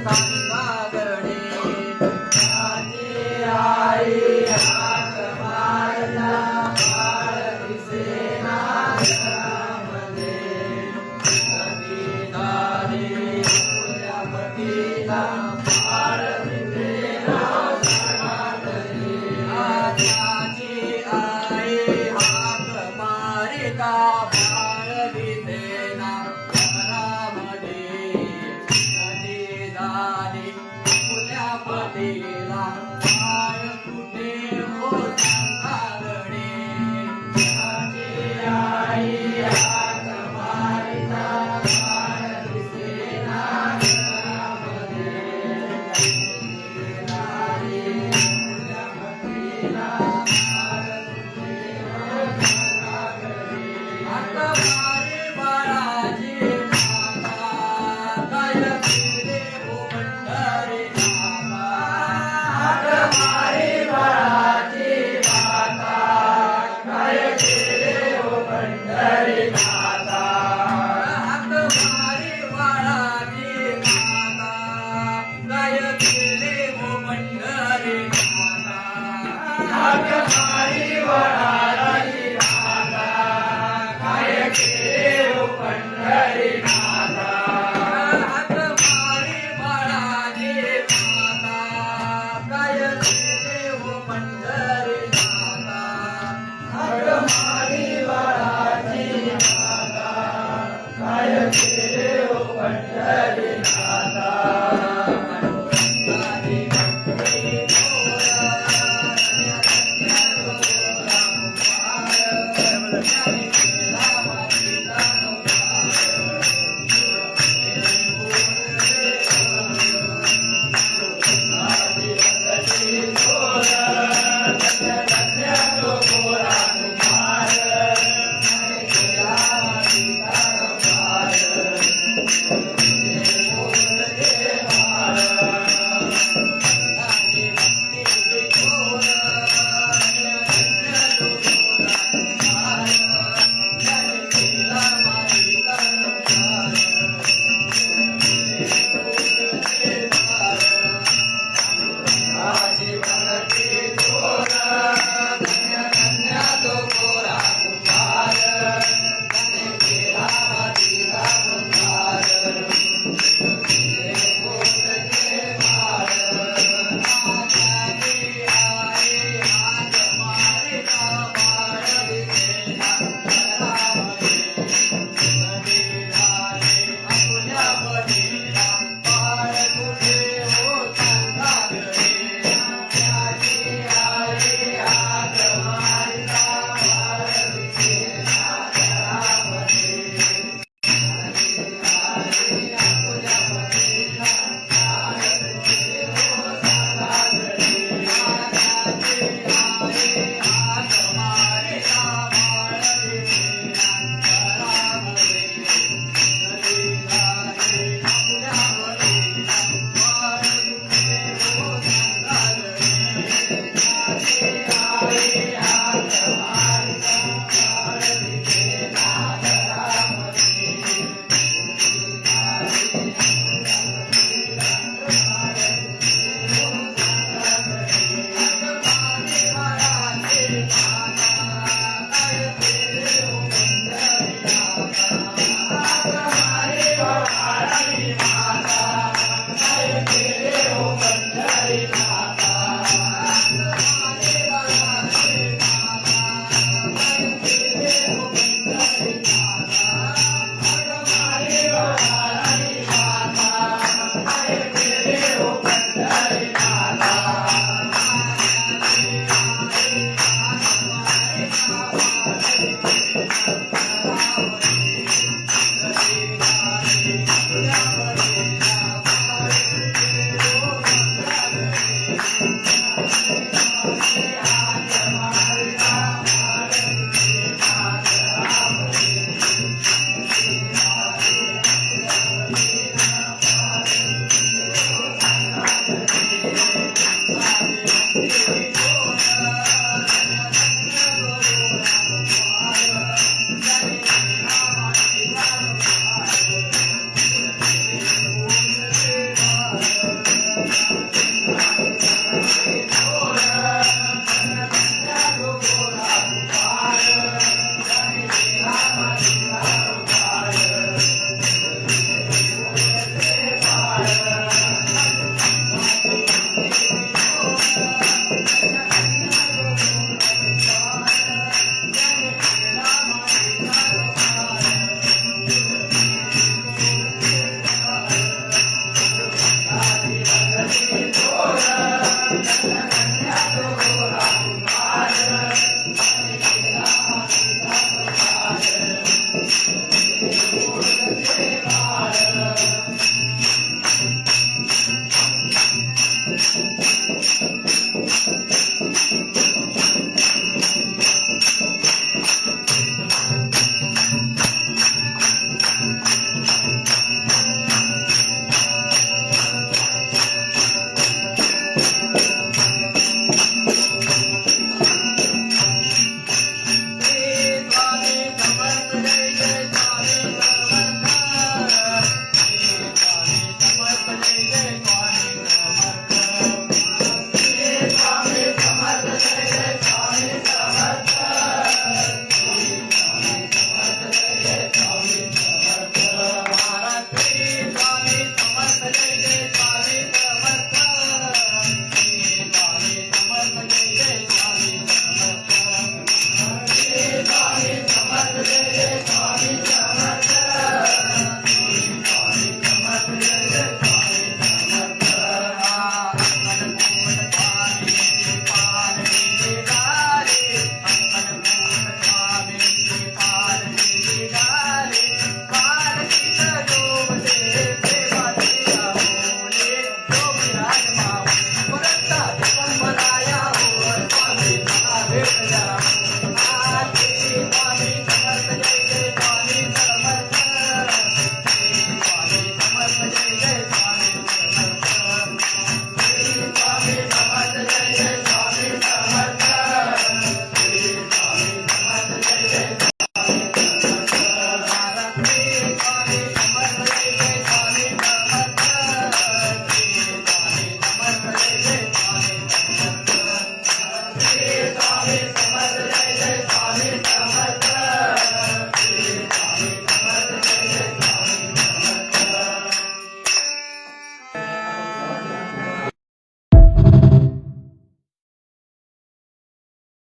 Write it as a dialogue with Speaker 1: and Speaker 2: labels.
Speaker 1: सांगागडे माझी आई हाक मारला बाळ दिसेना घरामध्ये कधी दारी फुल्या पतीला बाळ दिसेना घरामध्ये माझी आई हाक मारिता बाळ दिसेना घरामध्ये कधी दारी फुल्या पतीला बाळ कुठे हो सांगागडे माझी आई हाक मारिता बाळ दिसेना घरामध्ये कधी दारी फुल्या पतीला बाळ कुठे हो सांगागडे हाक मारी बाळाची माता काय केले हो पंढरीनाथा हाक मारी बाळाची माता काय केले हो पंढरीनाथा हाक मारी बाळाची माता काय केले हो पंढरीनाथा हाक मारी बाळाची माता काय केले हो पंढरीनाथा हाक मारी बाळाची माता काय केले हो पंढरीनाथा हाक मारी बाळाची माता काय केले हो पंढरीनाथा